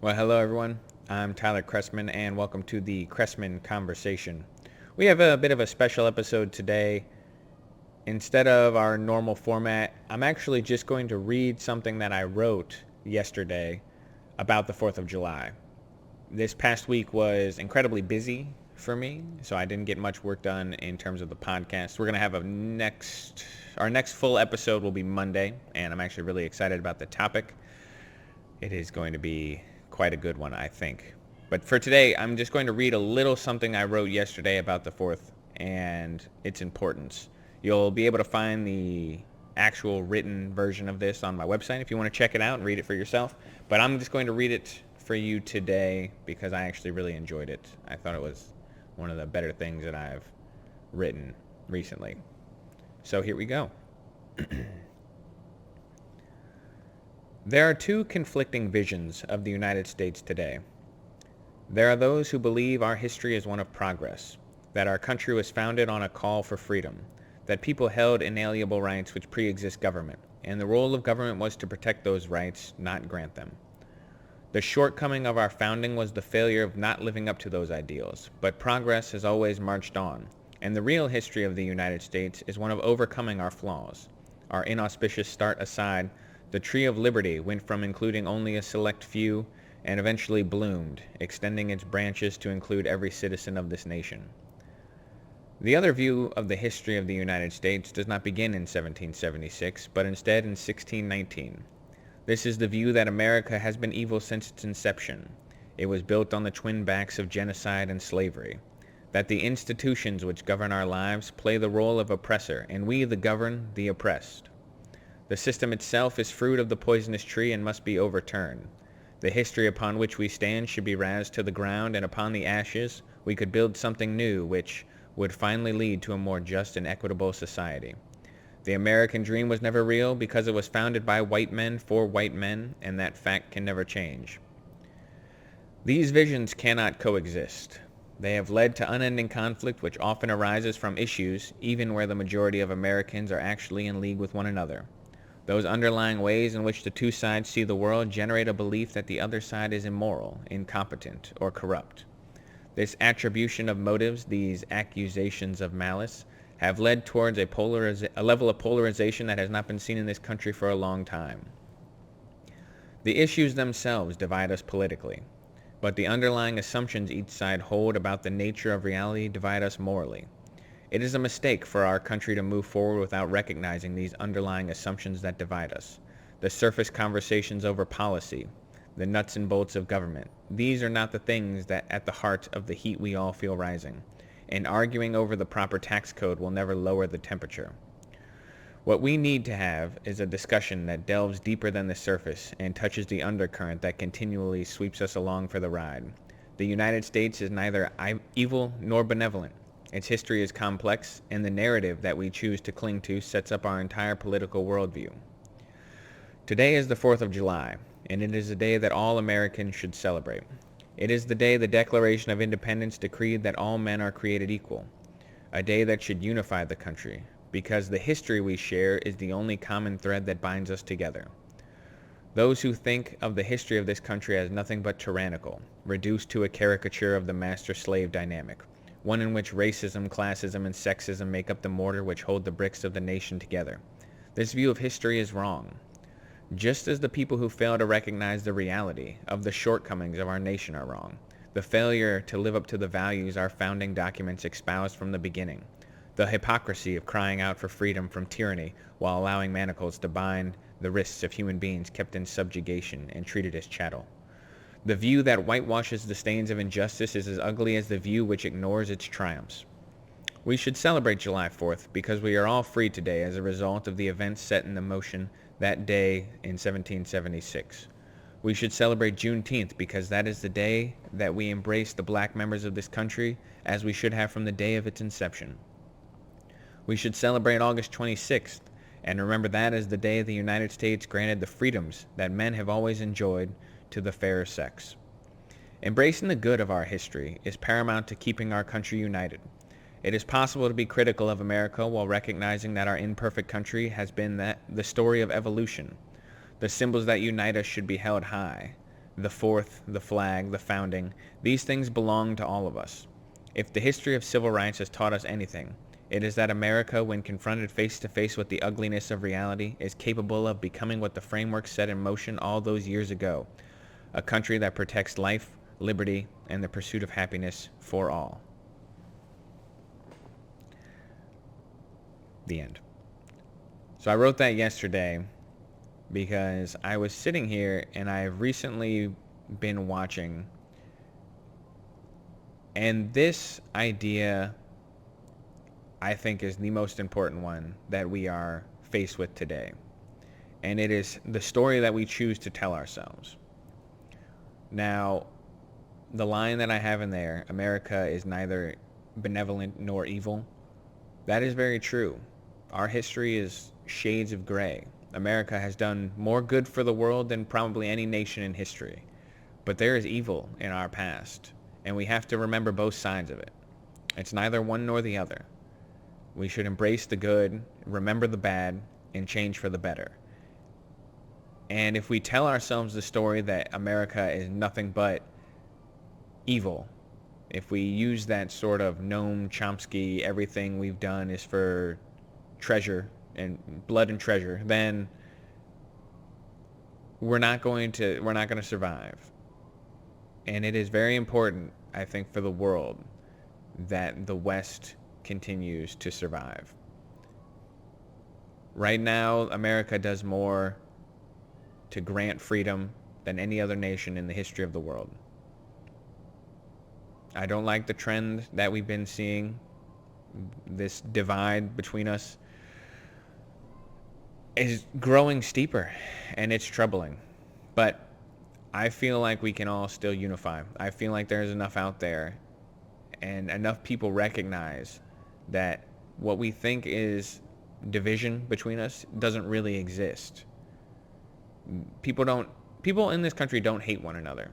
Well, hello everyone. I'm Tyler Chrestman, and welcome to the Chrestman Conversation. We have a bit of a special episode today. Instead of our normal format, I'm actually just going to read something that I wrote yesterday about the 4th of July. This past week was incredibly busy for me, so I didn't get much work done in terms of the podcast. We're going to have our next full episode will be Monday, and I'm actually really excited about the topic. It is going to be quite a good one, I think. But for today, I'm just going to read a little something I wrote yesterday about the 4th and its importance. You'll be able to find the actual written version of this on my website if you want to check it out and read it for yourself. But I'm just going to read it for you today because I actually really enjoyed it. I thought it was one of the better things that I've written recently. So here we go. There are two conflicting visions of the United States today. There are those who believe our history is one of progress, that our country was founded on a call for freedom, that people held inalienable rights which pre-exist government, and the role of government was to protect those rights, not grant them. The shortcoming of our founding was the failure of not living up to those ideals, but progress has always marched on, and the real history of the United States is one of overcoming our flaws. Our inauspicious start aside, the tree of liberty went from including only a select few and eventually bloomed, extending its branches to include every citizen of this nation. The other view of the history of the United States does not begin in 1776, but instead in 1619. This is the view that America has been evil since its inception. It was built on the twin backs of genocide and slavery. That the institutions which govern our lives play the role of oppressor, and we, the governed, the oppressed. The system itself is fruit of the poisonous tree and must be overturned. The history upon which we stand should be razed to the ground, and upon the ashes we could build something new which would finally lead to a more just and equitable society. The American dream was never real because it was founded by white men for white men, and that fact can never change. These visions cannot coexist. They have led to unending conflict which often arises from issues even where the majority of Americans are actually in league with one another. Those underlying ways in which the two sides see the world generate a belief that the other side is immoral, incompetent, or corrupt. This attribution of motives, these accusations of malice, have led towards a level of polarization that has not been seen in this country for a long time. The issues themselves divide us politically, but the underlying assumptions each side hold about the nature of reality divide us morally. It is a mistake for our country to move forward without recognizing these underlying assumptions that divide us. The surface conversations over policy, the nuts and bolts of government, these are not the things that at the heart of the heat we all feel rising, and arguing over the proper tax code will never lower the temperature. What we need to have is a discussion that delves deeper than the surface and touches the undercurrent that continually sweeps us along for the ride. The United States is neither evil nor benevolent. Its history is complex, and the narrative that we choose to cling to sets up our entire political worldview. Today is the 4th of July, and it is a day that all Americans should celebrate. It is the day the Declaration of Independence decreed that all men are created equal, a day that should unify the country, because the history we share is the only common thread that binds us together. Those who think of the history of this country as nothing but tyrannical, reduced to a caricature of the master-slave dynamic, one in which racism, classism, and sexism make up the mortar which hold the bricks of the nation together. This view of history is wrong. Just as the people who fail to recognize the reality of the shortcomings of our nation are wrong, the failure to live up to the values our founding documents espoused from the beginning, the hypocrisy of crying out for freedom from tyranny while allowing manacles to bind the wrists of human beings kept in subjugation and treated as chattel. The view that whitewashes the stains of injustice is as ugly as the view which ignores its triumphs. We should celebrate July 4th because we are all free today as a result of the events set in motion that day in 1776. We should celebrate Juneteenth because that is the day that we embrace the black members of this country as we should have from the day of its inception. We should celebrate August 26th and remember that as the day the United States granted the freedoms that men have always enjoyed to the fairer sex. Embracing the good of our history is paramount to keeping our country united. It is possible to be critical of America while recognizing that our imperfect country has been the story of evolution. The symbols that unite us should be held high. the Fourth, the flag, the founding. These things belong to all of us. If the history of civil rights has taught us anything, it is that America, when confronted face to face with the ugliness of reality, is capable of becoming what the framework set in motion all those years ago, a country that protects life, liberty, and the pursuit of happiness for all. The end. So I wrote that yesterday because I was sitting here and I've recently been watching, and this idea I think is the most important one that we are faced with today. And it is the story that we choose to tell ourselves. Now, the line that I have in there, America is neither benevolent nor evil, that is very true. Our history is shades of gray. America has done more good for the world than probably any nation in history. But there is evil in our past, and we have to remember both sides of it. It's neither one nor the other. We should embrace the good, remember the bad, and change for the better. And if we tell ourselves the story that America is nothing but evil, if we use that sort of Noam Chomsky, everything we've done is for treasure and blood and treasure, then we're not going to survive. And it is very important, I think, for the world that the West continues to survive. Right now, America does more to grant freedom than any other nation in the history of the world. I don't like the trend that we've been seeing. This divide between us is growing steeper, and it's troubling. But I feel like we can all still unify. I feel like there's enough out there and enough people recognize that what we think is division between us doesn't really exist. People in this country don't hate one another.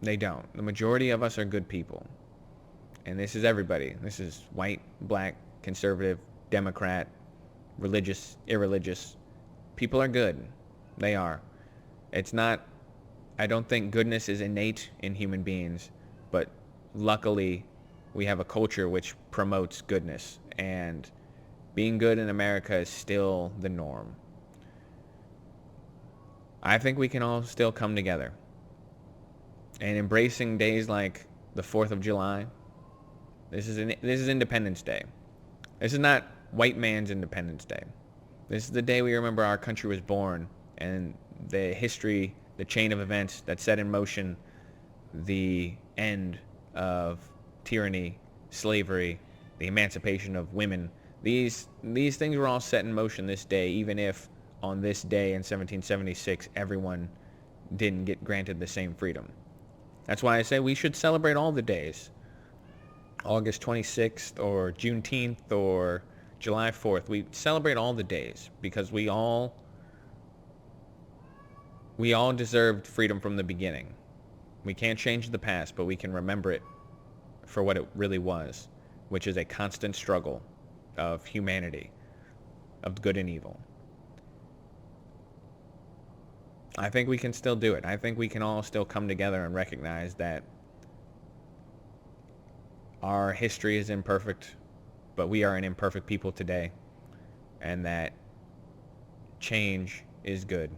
They don't. The majority of us are good people. And this is everybody. This is white, black, conservative, Democrat, religious, irreligious. People are good. They are. It's not, I don't think goodness is innate in human beings, but luckily we have a culture which promotes goodness, and being good in America is still the norm. I think we can all still come together. And embracing days like the 4th of July, this is Independence Day. This is not white man's Independence Day. This is the day we remember our country was born, and the history, the chain of events that set in motion the end of tyranny, slavery, the emancipation of women. These things were all set in motion this day, even if on this day in 1776 everyone didn't get granted the same freedom. That's why I say we should celebrate all the days. August 26th or Juneteenth or July 4th. We celebrate all the days because we all deserved freedom from the beginning. We can't change the past, but we can remember it for what it really was, which is a constant struggle of humanity, of good and evil. I think we can still do it. I think we can all still come together and recognize that our history is imperfect, but we are an imperfect people today, and that change is good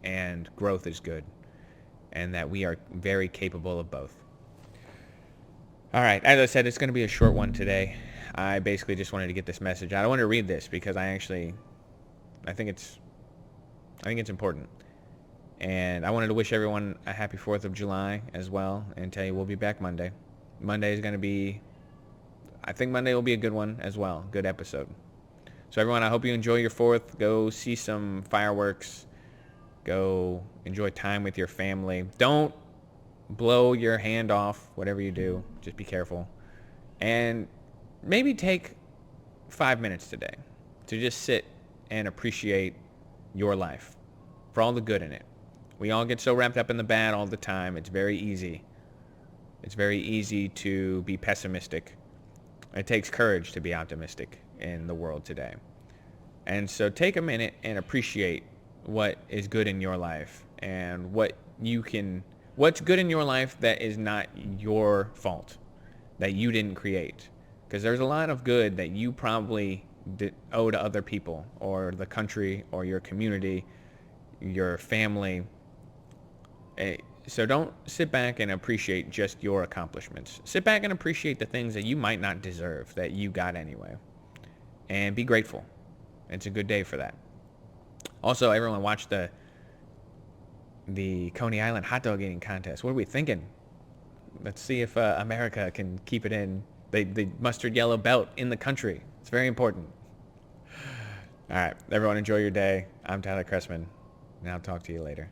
and growth is good, and that we are very capable of both. All right, as I said, it's going to be a short one today. I basically just wanted to get this message out. I want to read this because I think it's important. And I wanted to wish everyone a happy 4th of July as well, and tell you we'll be back Monday. Monday will be a good one as well, good episode. So everyone, I hope you enjoy your 4th. Go see some fireworks. Go enjoy time with your family. Don't blow your hand off, whatever you do. Just be careful. And maybe take 5 minutes today to just sit and appreciate your life for all the good in it. We all get so wrapped up in the bad all the time. It's very easy. It's very easy to be pessimistic. It takes courage to be optimistic in the world today. And so take a minute and appreciate what is good in your life and what what's good in your life that is not your fault, that you didn't create. Because there's a lot of good that you probably owe to other people, or the country, or your community, your family. So don't sit back and appreciate just your accomplishments. Sit back and appreciate the things that you might not deserve that you got anyway. And be grateful. It's a good day for that. Also, everyone watch the Coney Island hot dog eating contest. What are we thinking? Let's see if America can keep it in the mustard yellow belt in the country. It's very important. All right, everyone, enjoy your day. I'm Tyler Chrestman, and I'll talk to you later.